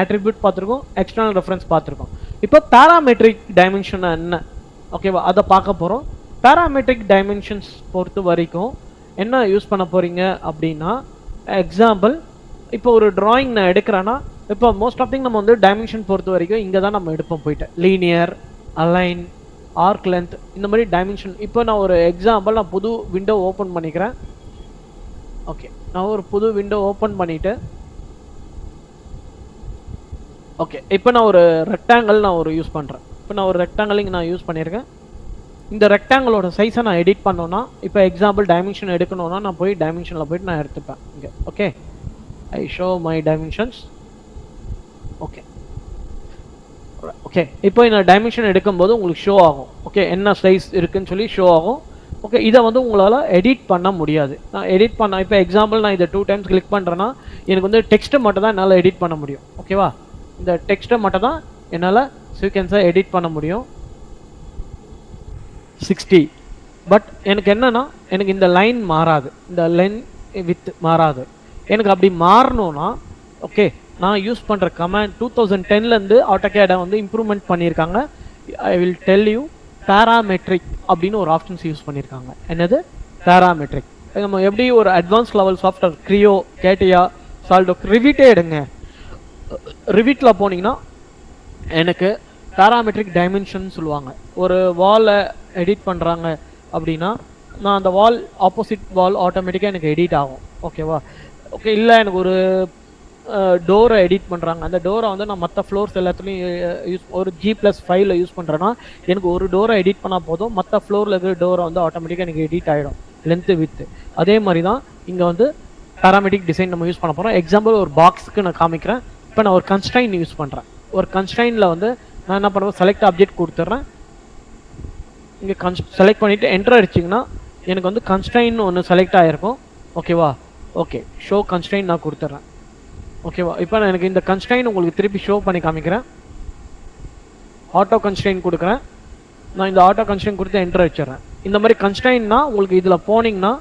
attribute பார்த்துருக்கோம், external reference பார்த்துருக்கோம். இப்போ parametric dimension என்ன ஓகேவா அதை பார்க்க போகிறோம். parametric dimensions பொறுத்த வரைக்கும் என்ன யூஸ் பண்ண போகிறீங்க அப்படின்னா, எக்ஸாம்பிள் இப்போ ஒரு drawing நான் எடுக்கிறேன்னா, இப்போ மோஸ்ட் ஆஃப் திங் நம்ம வந்து டைமென்ஷன் பொறுத்த வரைக்கும் இங்கே தான் நம்ம எடுப்போம் போயிட்டு லீனியர், அலைன், ஆர்க் லென்த் இந்த மாதிரி டைமென்ஷன். இப்போ நான் ஒரு எக்ஸாம்பிள் நான் புது விண்டோ ஓப்பன் பண்ணிக்கிறேன். ஓகே, நான் ஒரு புது விண்டோ ஓப்பன் பண்ணிவிட்டு ஓகே இப்போ நான் ஒரு ரெக்டாங்கிள் நான் ஒரு யூஸ் பண்ணுறேன். இப்போ நான் ஒரு ரெக்டாங்கிள் இங்கே நான் யூஸ் பண்ணியிருக்கேன். இந்த ரெக்டாங்கிளோட சைஸை நான் எடிட் பண்ணோன்னா, இப்போ எக்ஸாம்பிள் டைமென்ஷன் எடுக்கணும்னா நான் போய் டைமென்ஷனில் போயிட்டு நான் எடுத்துப்பேன் இங்கே. Okay, I show my dimensions. Okay okay இப்போ இந்த டைமென்ஷன் எடுக்கும்போது உங்களுக்கு ஷோ ஆகும். ஓகே, என்ன சைஸ் இருக்குன்னு சொல்லி ஷோ ஆகும். ஓகே, இதை வந்து உங்களால் எடிட் பண்ண முடியாது. நான் எடிட் பண்ண இப்போ எக்ஸாம்பிள் நான் இதை 2 டைம்ஸ் கிளிக் பண்ணுறேன்னா எனக்கு வந்து டெக்ஸ்ட்டை மட்டும் தான் என்னால் எடிட் பண்ண முடியும். ஓகேவா, இந்த டெக்ஸ்ட்டை மட்டும் தான் என்னால் சீக்வென்ஸாக எடிட் பண்ண முடியும் 60. பட் எனக்கு என்னன்னா, எனக்கு இந்த லைன் மாறாது, இந்த லைன் வித் மாறாது. எனக்கு அப்படி மாறணும்னா ஓகே நான் யூஸ் பண்ணுற கமாண்ட் 2010லேருந்து ஆட்டோகேடை வந்து இம்ப்ரூவ்மெண்ட் பண்ணியிருக்காங்க. I will tell you parametric அப்படின்னு ஒரு ஆப்ஷன்ஸ் யூஸ் பண்ணியிருக்காங்க. என்னது பேராமெட்ரிக்? நம்ம எப்படி ஒரு அட்வான்ஸ் லெவல் சாஃப்ட்வேர் கிரியோ, கேட்டியா, சால்டோ, ரிவிட்டே எடுங்க. ரிவிட்டில் போனீங்கன்னா எனக்கு பேராமெட்ரிக் டைமென்ஷன் சொல்லுவாங்க. ஒரு வாலை எடிட் பண்ணுறாங்க அப்படின்னா நான் அந்த வால் ஆப்போசிட் வால் ஆட்டோமேட்டிக்காக எனக்கு எடிட் ஆகும். ஓகேவா, ஓகே இல்லை எனக்கு ஒரு டோரை எடிட் பண்ணுறாங்க, அந்த டோரை வந்து நான் மற்ற ஃப்ளோர்ஸ் எல்லாத்துலேயும் யூஸ் ஒரு G+5 யூஸ் பண்ணுறேன்னா எனக்கு ஒரு டோரை எடிட் பண்ணால் போதும், மற்ற ஃப்ளோரில் இருக்கிற டோரை வந்து ஆட்டோமேட்டிக்காக எனக்கு எடிட் ஆகிடும் லென்த்து வித்து. அதே மாதிரி தான் இங்கே வந்து பேராமெட்ரிக் டிசைன் நம்ம யூஸ் பண்ண போகிறோம். எக்ஸாம்பிள் ஒரு பாக்ஸுக்கு நான் காமிக்கிறேன். இப்போ நான் ஒரு கன்ஸ்ட்ரைன் யூஸ் பண்ணுறேன். ஒரு கன்ஸ்ட்ரைனில் வந்து நான் என்ன பண்ணுவேன், செலக்ட் ஆப்ஜெக்ட் கொடுத்துட்றேன். இங்கே செலக்ட் பண்ணிவிட்டு என்டர் அடிச்சிங்கன்னா எனக்கு வந்து கன்ஸ்ட்ரைன் ஒன்று செலக்ட் ஆகிருக்கும். ஓகேவா, ஓகே ஷோ கன்ஸ்ட்ரைன் நான் கொடுத்துட்றேன். ஓகேவா, இப்போ நான் எனக்கு இந்த கன்ஸ்ட்ரைன் உங்களுக்கு திருப்பி ஷோ பண்ணி காமிக்கிறேன். ஆட்டோ கன்ஸ்ட்ரைன் கொடுக்குறேன். நான் இந்த ஆட்டோ கன்ஸ்ட்ரைன் கொடுத்து என்டர் அடிச்சிடுறேன். இந்த மாதிரி கன்ஸ்ட்ரைன்னா உங்களுக்கு இதில் போனீங்கன்னா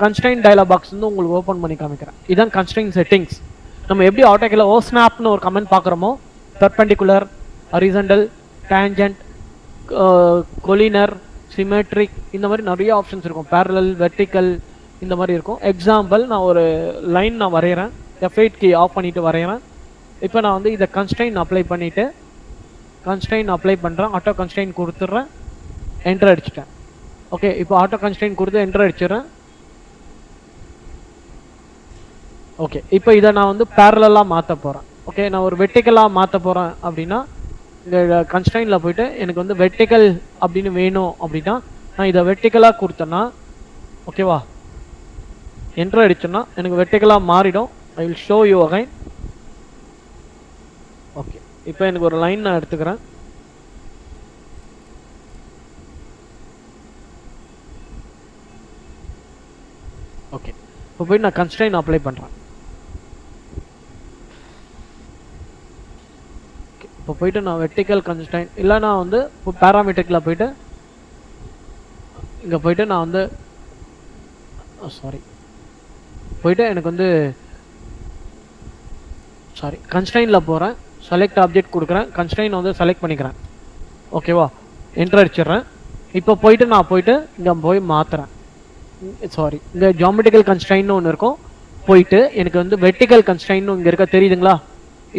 கன்ஸ்ட்ரைன் டயலாக் பாக்ஸ் வந்து உங்களுக்கு ஓப்பன் பண்ணி காமிக்கிறேன். இதுதான் கன்ஸ்ட்ரைன் செட்டிங்ஸ். நம்ம எப்படி ஆட்டோகேல ஸ்னாப்னு ஒரு கமெண்ட் பார்க்குறோமோ, perpendicular, horizontal, tangent, collinear, symmetric இந்த மாதிரி நிறைய ஆப்ஷன்ஸ் இருக்கும். பேரலல், வெர்டிக்கல் இந்த மாதிரி இருக்கும். எக்ஸாம்பிள் நான் ஒரு லைன் நான் வரைகிறேன், F8 கீ ஆஃப் பண்ணிவிட்டு வரைகிறேன். இப்போ நான் வந்து இதை கன்ஸ்ட்ரைன் அப்ளை பண்ணிவிட்டு கன்ஸ்ட்ரைன் அப்ளை பண்ணுறேன், ஆட்டோ கன்ஸ்ட்ரைன் கொடுத்துட்றேன், என்டர் அடிச்சிட்டேன். ஓகே, இப்போ ஆட்டோ கன்ஸ்ட்ரைன் கொடுத்து என்டர் அடிச்சிடுறேன். ஓகே, இப்போ இதை நான் வந்து பேரலாக மாற்ற போகிறேன். ஓகே, நான் ஒரு வெர்டிக்கலாக மாற்ற போகிறேன் அப்படின்னா இந்த கன்ஸ்ட்ரைனில் போயிட்டு எனக்கு வந்து வெர்டிக்கல் அப்படின்னு வேணும் அப்படின்னா நான் இதை வெர்டிக்கலாக கொடுத்தேன்னா ஓகேவா, என்டர் அடிச்சோன்னா எனக்கு வெர்டிக்கலாக மாறிடும். I will show you again. Okay, இப்போ எனக்கு ஒரு லைன் நான் எடுத்துக்கிறேன். ஓகே, இப்போ போய் நான் கன்ஸ்ட்ரைன் அப்ளை பண்ணுறேன். இப்போ போயிட்டு நான் வெர்டிக்கல் கன்ஸ்ட்ரைன் இல்லை நான் வந்து இப்போ பேராமெட்ரிக்கில் போயிட்டு இங்கே போயிட்டு நான் வந்து போயிட்டு எனக்கு வந்து கன்ஸ்ட்ரைனில் போகிறேன், செலக்ட் ஆப்ஜெக்ட் கொடுக்குறேன், கன்ஸ்ட்ரைன் வந்து செலக்ட் பண்ணிக்கிறேன். ஓகேவா, என்டர் அடிச்சிடுறேன். இப்போ போயிட்டு நான் போயிட்டு இங்கே போய் மாற்றுறேன். இங்கே ஜியோமெட்ரிக்கல் கன்ஸ்ட்ரைன்னு ஒன்று இருக்கும். போயிட்டு எனக்கு வந்து வெர்டிக்கல் கன்ஸ்ட்ரைன்னு இங்கே இருக்க தெரியுதுங்களா,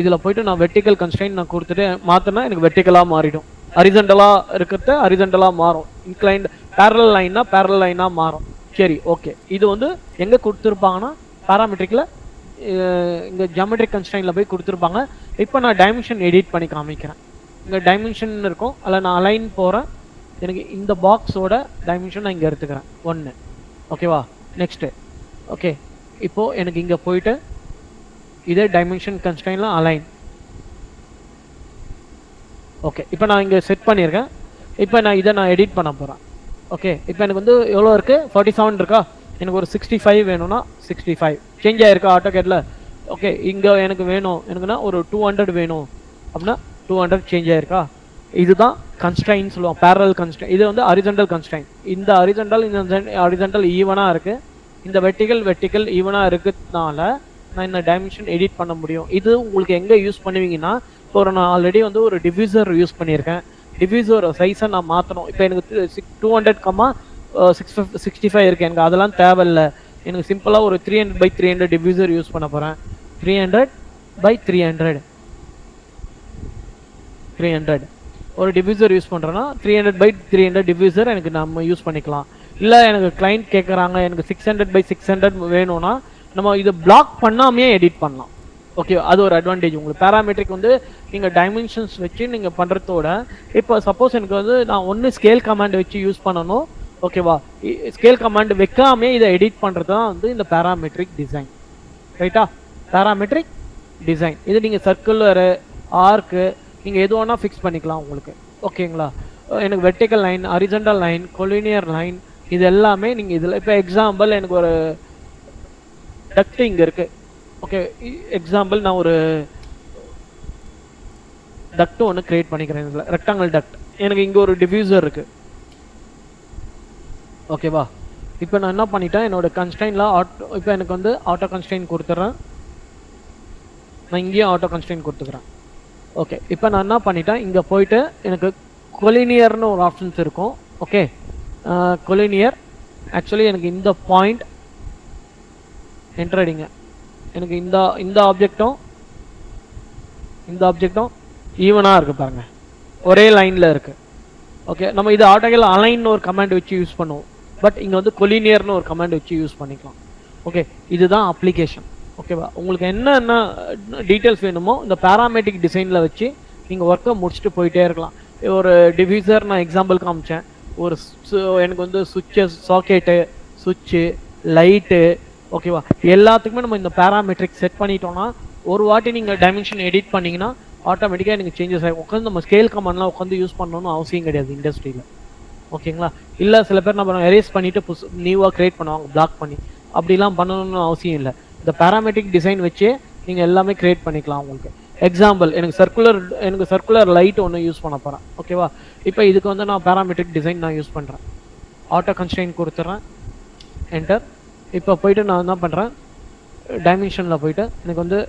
இதில் போயிட்டு நான் வெர்டிக்கல் கன்ஸ்ட்ரைன் நான் கொடுத்துட்டு மாற்றினா எனக்கு வெர்டிக்கலாக மாறிடும். ஹரிசாண்டலாக இருக்கிறத ஹரிசாண்டலாக மாறும். இன்க்ளைன்ட் பேரலல் லைன்னா பேரலல் லைனாக மாறும். சரி, ஓகே, இது வந்து எங்கே கொடுத்துருப்பாங்கன்னா பேராமெட்ரிக்கில் இங்கே ஜியோமெட்ரிக் கன்ஸ்ட்ரைனில் போய் கொடுத்துருப்பாங்க. இப்போ நான் டைமென்ஷன் எடிட் பண்ணி காமிக்கிறேன். இங்கே டைமென்ஷன் இருக்கும், அதில் நான் அலைன் போகிறேன். எனக்கு இந்த பாக்ஸோட டைமென்ஷன் நான் இங்கே எடுத்துக்கிறேன் 1. ஓகேவா, நெக்ஸ்ட்டு ஓகே, இப்போது எனக்கு இங்கே போயிட்டு இதே டைமென்ஷன் கன்ஸ்ட்ரைன்லாம் அலைன். ஓகே, இப்போ நான் இங்கே செட் பண்ணியிருக்கேன். இப்போ நான் இதை நான் எடிட் பண்ண போகிறேன். ஓகே, இப்போ எனக்கு வந்து எவ்வளோ இருக்குது, 47 இருக்கா, எனக்கு ஒரு 65 வேணும்னா 65 சேஞ்ச் ஆகிருக்கா ஆட்டோகேட்டில். ஓகே, இங்கே எனக்கு வேணும், எனக்குன்னா ஒரு 200 வேணும் அப்படின்னா 200 சேஞ்ச் ஆகிருக்கா. இதுதான் கன்ஸ்ட்ரைன் சொல்லுவாங்க, பேரலல் கன்ஸ்ட்ரைன். இது வந்து ஹரிசாண்டல் கன்ஸ்ட்ரைன். இந்த ஹரிசாண்டல் ஈவனாக இருக்குது, இந்த வெர்டிக்கல் ஈவனாக இருக்கிறதுனால நான் இந்த டைமென்ஷன் எடிட் பண்ண முடியும். இது உங்களுக்கு எங்கே யூஸ் பண்ணுவீங்கன்னா, இப்போ நான் ஆல்ரெடி வந்து ஒரு டிஃப்யூசர் யூஸ் பண்ணியிருக்கேன். டிஃப்யூசர் சைஸை நான் மாற்றணும். இப்போ எனக்கு 200,665 இருக்கு, எனக்கு அதெல்லாம் தேவையில்லை. எனக்கு சிம்பிளாக ஒரு 300x300 டிஃப்யூசர் யூஸ் பண்ண போகிறேன். 300x300 ஒரு டிஃப்யூசர் யூஸ் பண்ணுறேன்னா 300x300 டிஃப்யூசர் எனக்கு நம்ம யூஸ் பண்ணிக்கலாம். இல்லை எனக்கு கிளைண்ட் கேட்குறாங்க எனக்கு 600x600 வேணும்னா நம்ம இதை பிளாக் பண்ணாமையே எடிட் பண்ணலாம். ஓகே, அது ஒரு அட்வான்டேஜ் உங்களுக்கு. பேராமெட்ரிக் வந்து நீங்கள் டைமென்ஷன்ஸ் வச்சு நீங்கள் பண்ணுறதோட, இப்போ சப்போஸ் எனக்கு வந்து நான் ஒன்று ஸ்கேல் கமாண்ட் வச்சு யூஸ் பண்ணணும். ஓகேவா, ஸ்கேல் கமாண்ட் வைக்காமே இதை எடிட் பண்ணுறது தான் வந்து இந்த பேராமெட்ரிக் டிசைன். ரைட்டா, பேராமெட்ரிக் டிசைன் இது நீங்கள் சர்க்குலரு, ஆர்க்கு நீங்கள் எது வேணால் ஃபிக்ஸ் பண்ணிக்கலாம் உங்களுக்கு. ஓகேங்களா, எனக்கு vertical line, horizontal line, collinear line, இது எல்லாமே நீங்கள் இதில் இப்போ எக்ஸாம்பிள் எனக்கு ஒரு டக்ட் இங்கே இருக்குது. ஓகே, எக்ஸாம்பிள் நான் ஒரு டக்ட் ஒன்று கிரியேட் பண்ணிக்கிறேன். இதில் ரெக்டாங்கிள் டக்ட், எனக்கு இங்கே ஒரு டிஃப்யூசர் இருக்குது. ஓகேவா, இப்போ நான் என்ன பண்ணிட்டேன், என்னோட கன்ஸ்ட்ரெயினில் இப்போ எனக்கு வந்து ஆட்டோ கன்ஸ்ட்ரெயின் கொடுத்துட்றேன். நான் இங்கேயும் ஆட்டோ கன்ஸ்ட்ரெயின் கொடுத்துக்கிறேன். ஓகே, இப்போ நான் என்ன பண்ணிட்டேன், இங்கே போயிட்டு எனக்கு கொலினியர்னு ஒரு ஆப்ஷன்ஸ் இருக்கும். ஓகே, கொலினியர் ஆக்சுவலி எனக்கு இந்த பாயிண்ட் என்டர் அடிங்க. எனக்கு இந்த ஆப்ஜெக்டும் ஈவனாக இருக்குது பாருங்க, ஒரே லைனில் இருக்குது. ஓகே, நம்ம இது ஆட்டோகேல அலைன் ஒரு கமாண்ட் வச்சு யூஸ் பண்ணுவோம். பட் இங்கே வந்து கொலினியர்னு ஒரு கமாண்ட் வச்சு யூஸ் பண்ணிக்கலாம். ஓகே, இதுதான் அப்ளிகேஷன். ஓகேவா, உங்களுக்கு என்னென்ன டீட்டெயில்ஸ் வேணுமோ இந்த பேராமெட்ரிக் டிசைனில் வச்சு நீங்கள் ஒர்க்கை முடிச்சுட்டு போயிட்டே இருக்கலாம். ஒரு டிஃப்யூசர் நான் எக்ஸாம்பிள் காமிச்சேன். ஒரு எனக்கு வந்து சுவிட்சஸ், சாக்கெட்டு, சுவிட்சு, லைட்டு, ஓகேவா, எல்லாத்துக்குமே நம்ம இந்த பேராமெட்ரிக் செட் பண்ணிட்டோம்னா ஒரு வாட்டி நீங்கள் டைமென்ஷன் எடிட் பண்ணிங்கன்னா ஆட்டோமேட்டிக்காக எனக்கு சேஞ்சஸ் ஆகும். உட்காந்து நம்ம ஸ்கேல் கமாண்ட்லாம் உட்காந்து யூஸ் பண்ணணும்னு அவசியம் கிடையாது இண்டஸ்ட்ரியில். ஓகேங்களா, இல்லை சில பேர் நம்ம எரேஸ் பண்ணிவிட்டு நியூவாக க்ரியேட் பண்ணுவாங்க பிளாக் பண்ணி. அப்படிலாம் பண்ணணும்னு அவசியம் இல்லை. இந்த பேராமெட்ரிக் டிசைன் வச்சே நீங்கள் எல்லாமே க்ரியேட் பண்ணிக்கலாம். உங்களுக்கு எக்ஸாம்பிள் எனக்கு சர்க்குலர் லைட் ஒன்று யூஸ் பண்ண போகிறேன். ஓகேவா, இப்போ இதுக்கு வந்து நான் பேராமெட்ரிக் டிசைன் நான் யூஸ் பண்ணுறேன். ஆட்டோ கன்ஸ்ட்ரெயின் கொடுத்துட்றேன், என்டர். இப்போ போயிட்டு நான் என்ன பண்ணுறேன், டைமென்ஷனில் போயிட்டு எனக்கு வந்து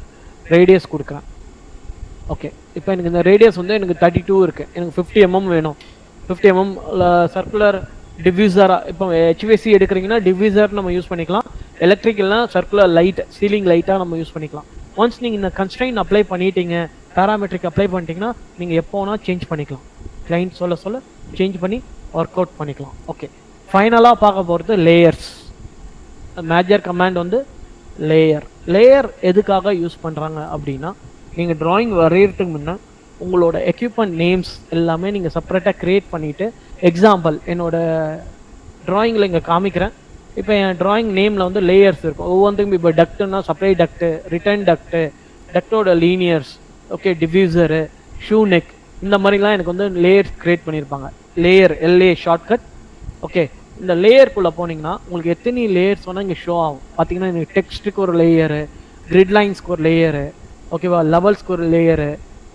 ரேடியஸ் கொடுக்குறேன். ஓகே, இப்போ எனக்கு இந்த ரேடியஸ் வந்து எனக்கு 32 இருக்குது. எனக்கு 50 mm வேணும். 50 mm சர்க்குலர் டிஃப்யூசராக, இப்போ ஹெச்விசி எடுக்கிறீங்கன்னா டிஃப்யூசர் நம்ம யூஸ் பண்ணிக்கலாம். எலக்ட்ரிக்கல்னா சர்க்குலர் லைட், சீலிங் லைட்டாக நம்ம யூஸ் பண்ணிக்கலாம். ஒன்ஸ் நீங்கள் இந்த கன்ஸ்ட்ரெயின் அப்ளை பண்ணிட்டீங்க, பேராமெட்ரிக் அப்ளை பண்ணிட்டீங்கன்னா நீங்கள் எப்போ வேணால் சேஞ்ச் பண்ணிக்கலாம். கிளைண்ட் சொல்ல சேஞ்ச் பண்ணி ஒர்க் அவுட் பண்ணிக்கலாம். ஓகே, ஃபைனலாக பார்க்க போகிறது லேயர்ஸ். மேஜர் கமாண்ட் வந்து லேயர் எதுக்காக யூஸ் பண்ணுறாங்க அப்படின்னா, நீங்கள் ட்ராயிங் வரைகிறதுக்கு முன்னே உங்களோட எக்யூப்மெண்ட் நேம்ஸ் எல்லாமே நீங்கள் செப்பரேட்டாக க்ரியேட் பண்ணிவிட்டு, எக்ஸாம்பிள் என்னோட ட்ராயிங்கில் இங்கே காமிக்கிறேன். இப்போ என் ட்ராயிங் நேமில் வந்து லேயர்ஸ் இருக்கும். ஒவ்வொன்றுக்கும் இப்போ டக்ட்டுன்னா சப்ளை டக்ட்டு, ரிட்டர்ன் டக்ட்டு, டக்டோட linears, okay, diffuser, shoe neck, இந்த மாதிரிலாம் எனக்கு வந்து லேயர்ஸ் க்ரியேட் பண்ணியிருப்பாங்க. Layer LA shortcut. ஓகே, இந்த லேயருக்குள்ளே போனீங்கன்னா உங்களுக்கு எத்தனை லேயர்ஸ் வேணால் இங்கே ஷோ ஆகும். பார்த்தீங்கன்னா எனக்கு டெக்ஸ்ட்டுக்கு ஒரு லேயரு, கிரிட் லைன்ஸ்க்கு ஒரு லேயரு, ஓகேவா, லெவல்ஸ்க்கு ஒரு லேயரு,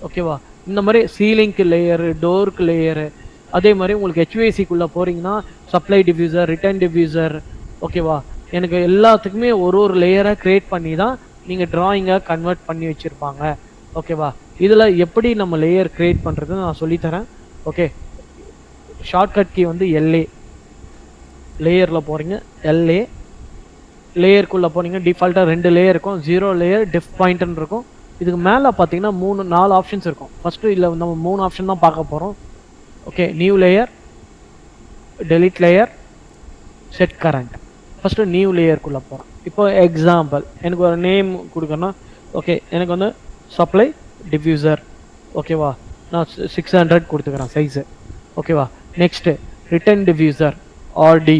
ஓகேவா, இந்த மாதிரி சீலிங்க்கு லேயரு, டோருக்கு லேயரு. அதே மாதிரி உங்களுக்கு ஹெச்விசிக்குள்ளே போகிறீங்கன்னா சப்ளை டிஃப்யூசர், ரிட்டர்ன் டிஃப்யூசர், ஓகேவா, எனக்கு எல்லாத்துக்குமே ஒரு லேயராக க்ரியேட் பண்ணி தான் நீங்கள் ட்ராயிங்கை கன்வெர்ட் பண்ணி வச்சுருப்பாங்க. ஓகேவா, இதில் எப்படி நம்ம லேயர் க்ரியேட் பண்ணுறதுன்னு நான் சொல்லித்தரேன். ஓகே, ஷார்ட்கட் கீ வந்து எல்ஏ. லேயரில் போகிறீங்க, எல்ஏ, லேயருக்குள்ளே போனீங்க, டிஃபால்ட்டாக 2 லேயர் இருக்கும். 0 லேயர், டிஃப் பாயிண்ட்னு இருக்கும். இதுக்கு மேலே பார்த்தீங்கன்னா 4 ஆப்ஷன்ஸ் இருக்கும். ஃபஸ்ட்டு இதில் நம்ம 3 ஆப்ஷன் தான் பார்க்க போகிறோம். Okay, new layer, delete layer, set current. First new லேயருக்குள்ளே போகிறோம். இப்போ எக்ஸாம்பிள் எனக்கு ஒரு நேம் கொடுக்கணும். ஓகே, எனக்கு வந்து சப்ளை டிஃப்யூசர். ஓகேவா, நான் 600 கொடுத்துக்கிறேன் சைஸு. ஓகேவா, next return diffuser RD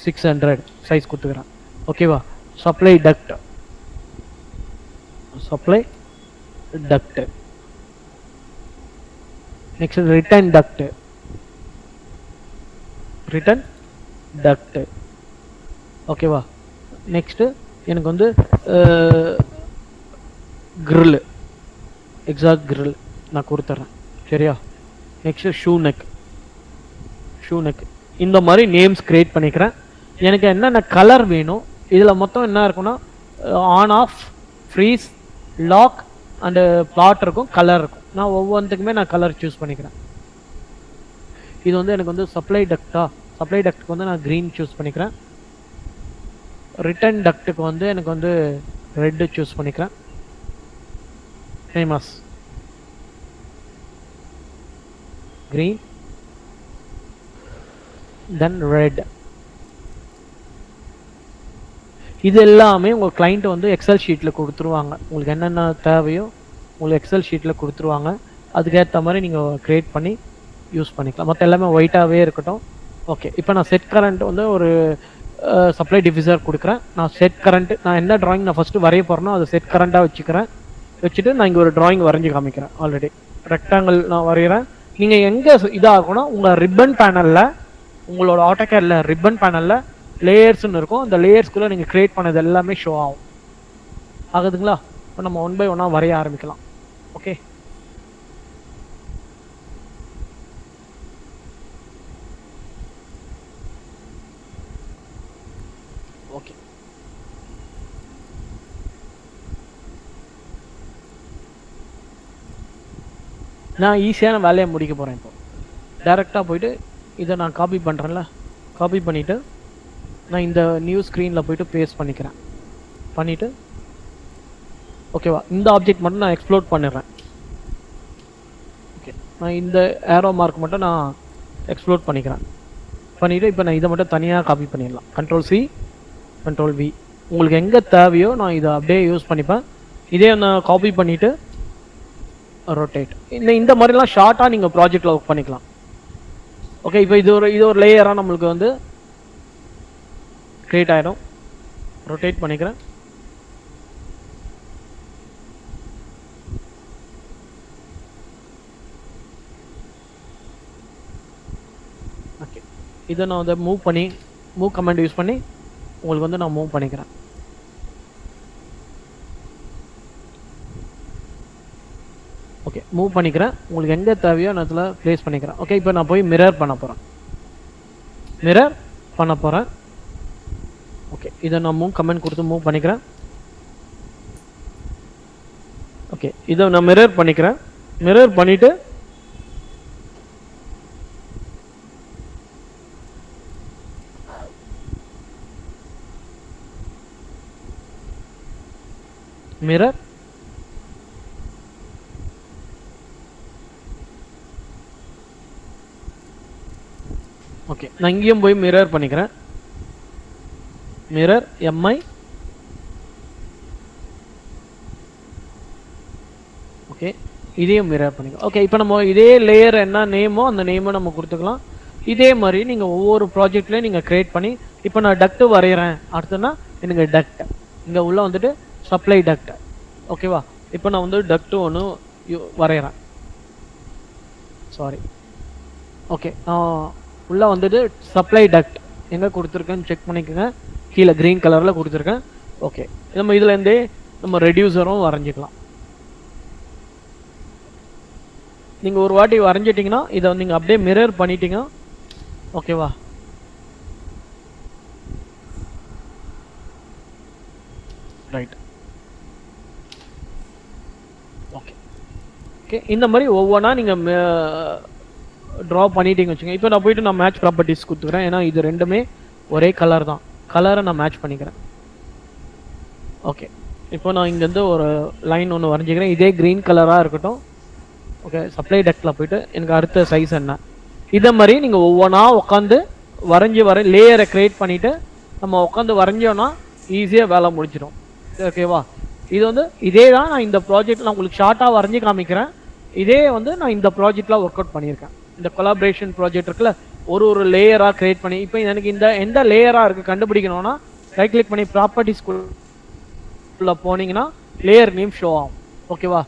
600 size கொடுத்துக்கிறேன். ஓகேவா, supply duct, next return duct, ஓகேவா. நெக்ஸ்ட்டு எனக்கு வந்து கிரில், எக்ஸாக்ட் கிரில் நான் கொடுத்துட்றேன். சரியா, நெக்ஸ்ட்டு ஷூ நெக். இந்த மாதிரி நேம்ஸ் க்ரியேட் பண்ணிக்கிறேன். எனக்கு என்னென்ன கலர் வேணும், இதில் மொத்தம் என்ன இருக்குன்னா on off, freeze, lock and flat இருக்கும், கலர் இருக்கும். நான் ஒவ்வொன்றுக்குமே நான் கலர் சூஸ் பண்ணிக்கிறேன். இது வந்து எனக்கு வந்து சப்ளை டக்டா, சப்ளை டக்டுக்கு வந்து நான் க்ரீன் சூஸ் பண்ணிக்கிறேன். ரிட்டர்ன் டக்டுக்கு வந்து எனக்கு வந்து ரெட்டு சூஸ் பண்ணிக்கிறேன். Famous green, then red. இது எல்லாமே உங்கள் கிளைண்ட் வந்து எக்ஸல் ஷீட்டில் கொடுத்துருவாங்க. உங்களுக்கு என்னென்ன தேவையோ உங்களுக்கு எக்ஸல் ஷீட்டில் கொடுத்துருவாங்க. அதுக்கேற்ற மாதிரி நீங்கள் க்ரியேட் பண்ணி யூஸ் பண்ணிக்கலாம். மற்ற எல்லாமே ஒயிட்டாகவே இருக்கட்டும். ஓகே, இப்போ நான் செட் கரண்ட் வந்து ஒரு சப்ளை டிஃபியூசர் கொடுக்குறேன். நான் செட் கரண்ட், நான் என்ன ட்ராயிங் நான் ஃபஸ்ட்டு வரைய போகிறேனோ அதை செட் கரண்ட்டாக வச்சுட்டு நான் இங்கே ஒரு ட்ராயிங் வரைஞ்சி காமிக்கிறேன். ஆல்ரெடி ரெக்டாங்கிள் நான் வரைகிறேன். நீங்கள் எங்கே இதாகணும், உங்கள் ரிப்பன் பேனலில், உங்களோட ஆட்டோகேடில் ரிப்பன் பேனலில் லேயர்ஸ்ன்னு இருக்கும். அந்த லேயர்ஸ்குள்ளே நீங்கள் க்ரியேட் பண்ணது எல்லாமே ஷோ ஆகும். ஆகுதுங்களா? இப்போ நம்ம 1 by 1 வரைய ஆரம்பிக்கலாம். Okay, okay. நான் ஈஸியான வேலையை முடிக்க போகிறேன். இப்போ டைரெக்டாக போயிட்டு இதை நான் காப்பி பண்ணுறேன்ல, காப்பி பண்ணிவிட்டு நான் இந்த நியூ ஸ்க்ரீனில் போயிட்டு பேஸ்ட் பண்ணிவிட்டு ஓகேவா, இந்த ஆப்ஜெக்ட் மட்டும் நான் எக்ஸ்ப்ளோர் பண்ணிடுறேன். ஓகே, நான் இந்த ஏரோ மார்க் மட்டும் நான் எக்ஸ்ப்ளோர் பண்ணிவிட்டு இப்போ நான் இதை மட்டும் தனியாக காப்பி பண்ணிடலாம். Ctrl+C, Ctrl+V. உங்களுக்கு எங்கே தேவையோ நான் இதை அப்படியே யூஸ் பண்ணிப்பேன். இதே நான் காப்பி பண்ணிவிட்டு ரொட்டேட். இந்த மாதிரிலாம் ஷார்ட்டாக நீங்கள் ப்ராஜெக்டில் ஒர்க் பண்ணிக்கலாம். ஓகே, இப்போ இது ஒரு லேயராக நம்மளுக்கு வந்து கிரியேட் ஆகிடும். ரொட்டேட் பண்ணிக்கிறேன். ஓகே, இதை நான் வந்து மூவ் கமாண்ட் யூஸ் பண்ணி உங்களுக்கு வந்து நான் மூவ் பண்ணிக்கிறேன். ஓகே, மூவ் பண்ணிக்கிறேன். உங்களுக்கு எங்கே தேவையோ நான் இதில் ப்ளேஸ் பண்ணிக்கிறேன். ஓகே, இப்போ நான் போய் மிரர் பண்ண போகிறேன். ஓகே, இதை நான் மூவ் கமெண்ட் கொடுத்து மூவ் பண்ணிக்கிறேன். ஓகே, இதை நான் மிரர் பண்ணிவிட்டு மிரர், ஓகே, நான் இங்கேயும் போய் மிரர் பண்ணிக்கிறேன். Mirror MI. ஓகே, இதையும் மிரர் பண்ணிக்கலாம். ஓகே, இப்போ நம்ம இதே லேயர் என்ன நேமோ அந்த நேமோ நம்ம கொடுத்துக்கலாம். இதே மாதிரி நீங்கள் ஒவ்வொரு ப்ராஜெக்ட்லேயும் நீங்கள் க்ரியேட் பண்ணி, இப்போ நான் டக்ட்டு வரைகிறேன். அடுத்துன்னா எனக்கு டக்ட் இங்கே உள்ளே வந்துட்டு சப்ளை டக்ட். ஓகேவா, இப்போ நான் வந்து டக்ட்டு ஒன்று வரைகிறேன். சாரி, ஓகே, உள்ளே வந்துட்டு சப்ளை டக்ட் எங்கே கொடுத்துருக்கேன்னு செக் பண்ணிக்கோங்க. கீழே க்ரீன் கலரில் கொடுத்துருக்கேன். ஓகே, நம்ம இதுலேருந்தே நம்ம ரெடியூசரும் வரைஞ்சிக்கலாம். நீங்கள் ஒரு வாட்டி வரைஞ்சிட்டிங்கன்னா இதை நீங்கள் அப்படியே மிரர் பண்ணிட்டீங்க. ஓகேவா, ரைட். ஓகே, ஓகே, இந்த மாதிரி ஒவ்வொன்றா நீங்கள் ட்ரா பண்ணிட்டீங்க வச்சுங்க. இப்போ நான் போயிட்டு நான் மேட்ச் ப்ராப்பர்ட்டிஸ் கொடுத்துக்கிறேன். ஏன்னா இது ரெண்டுமே ஒரே கலர் தான். கலரை நான் மேட்ச் பண்ணிக்கிறேன். ஓகே, இப்போ நான் இங்கேருந்து ஒரு லைன் ஒன்று வரைஞ்சிக்கிறேன். இதே க்ரீன் கலராக இருக்கட்டும். ஓகே, சப்ளை டக்டில் போயிட்டு எனக்கு அடுத்த சைஸ் என்ன, இதை மாதிரி நீங்கள் ஒவ்வொன்றா உட்காந்து லேயரை க்ரியேட் பண்ணிவிட்டு நம்ம உட்காந்து வரைஞ்சோன்னா ஈஸியாக வேலை முடிச்சிடும். ஓகேவா, இது வந்து இதே தான் நான் இந்த ப்ராஜெக்ட் நான் உங்களுக்கு ஷார்ட்டாக வரைஞ்சி காமிக்கிறேன். இதே வந்து நான் இந்த ப்ராஜெக்டில் ஒர்க் அவுட் பண்ணியிருக்கேன். இந்த கொலாபரேஷன் ப்ராஜெக்ட் இருக்குல்ல, ஒரு லேயராக க்ரியேட் பண்ணி இப்போ எனக்கு எந்த லேயராக இருக்குது கண்டுபிடிக்கணும்னா ரைட் கிளிக் பண்ணி ப்ராப்பர்ட்டிஸ்குள்ளே போனீங்கன்னா லேயர் நேம் ஷோ ஆகும். ஓகேவா,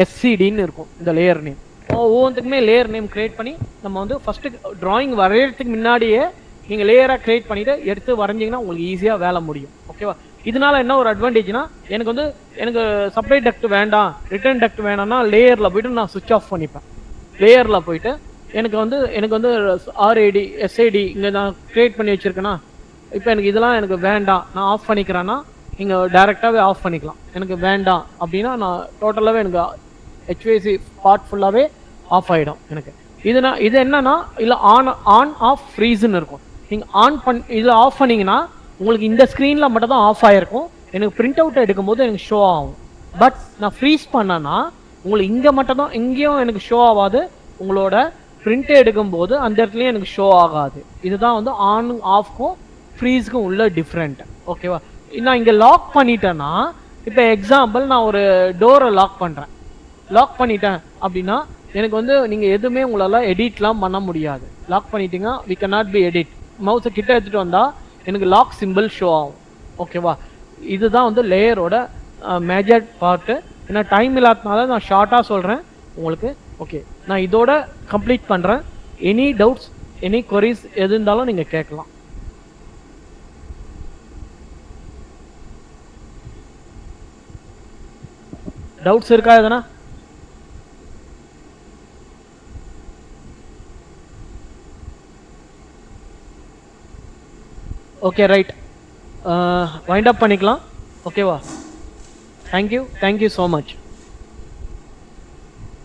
SCDன்னு இருக்கும் இந்த லேயர் நேம். ஒவ்வொன்றுக்குமே லேயர் நேம் க்ரியேட் பண்ணி நம்ம வந்து ஃபஸ்ட்டு ட்ராயிங் வரைகிறதுக்கு முன்னாடியே நீங்கள் லேயராக க்ரியேட் பண்ணிவிட்டு எடுத்து வரைஞ்சிங்கன்னா உங்களுக்கு ஈஸியாக வேலை முடியும். ஓகேவா, இதனால என்ன ஒரு அட்வான்டேஜ்னா எனக்கு சப்ளை டக்ட் வேண்டாம், ரிட்டர்ன் டக்ட் வேணாம்னா லேயரில் போயிட்டு நான் சுவிட்ச் ஆஃப் பண்ணிப்பேன். லேயரில் போயிட்டு எனக்கு வந்து RAD SAD இங்கே நான் க்ரியேட் பண்ணி வச்சுருக்கேன்னா இப்போ எனக்கு இதெல்லாம் எனக்கு வேண்டாம், நான் ஆஃப் பண்ணிக்கிறேன்னா இங்கே டேரெக்டாகவே ஆஃப் பண்ணிக்கலாம். எனக்கு வேண்டாம் அப்படின்னா நான் டோட்டலாகவே எனக்கு HVAC பார்ட் ஃபுல்லாகவே ஆஃப் ஆகிடும் எனக்கு. இது என்னன்னா இல்லை ஆன் ஆஃப் ஃப்ரீஸ்ன்னு இருக்கும். நீங்கள் இதில் ஆஃப் பண்ணிங்கன்னா உங்களுக்கு இந்த ஸ்க்ரீனில் மட்டும் தான் ஆஃப் ஆகிருக்கும். எனக்கு பிரிண்ட் அவுட் எடுக்கும்போது எனக்கு ஷோ ஆகும். பட் நான் ஃப்ரீஸ் பண்ணேன்னா உங்களுக்கு இங்கே மட்டும் தான், இங்கேயும் எனக்கு ஷோ ஆகாது. உங்களோட பிரிண்ட் எடுக்கும்போது அந்த இடத்துலையும் எனக்கு ஷோ ஆகாது. இதுதான் வந்து ஆன் ஆஃப்க்கும் ஃப்ரீஸ்க்கும் உள்ள டிஃப்ரெண்ட். ஓகேவா? நான் இங்கே லாக் பண்ணிட்டேன்னா, இப்போ எக்ஸாம்பிள் நான் ஒரு டோரை லாக் பண்ணிட்டேன் அப்படின்னா எனக்கு வந்து நீங்கள் எதுவுமே உங்களால் எடிட்லாம் பண்ண முடியாது. லாக் பண்ணிட்டீங்கன்னா we can not be edit. மவுஸை கிட்ட எடுத்துகிட்டு வந்தால் எனக்கு லாக் சிம்பிள் ஷோ ஆகும். ஓகேவா? இதுதான் வந்து லேயரோட மேஜர் பார்ட்டு. ஏன்னா டைம் இல்லாதனால நான் ஷார்ட்டாக சொல்கிறேன் உங்களுக்கு. ஓகே, நான் இதோட கம்ப்ளீட் பண்ணுறேன். எனி டவுட்ஸ், எனி queries எது இருந்தாலும் நீங்கள் கேட்கலாம். டவுட்ஸ் இருக்கா எதுனா? Okay, right. வைண்ட் அப் பண்ணிக்கலாம். ஓகேவா? Thank you so much.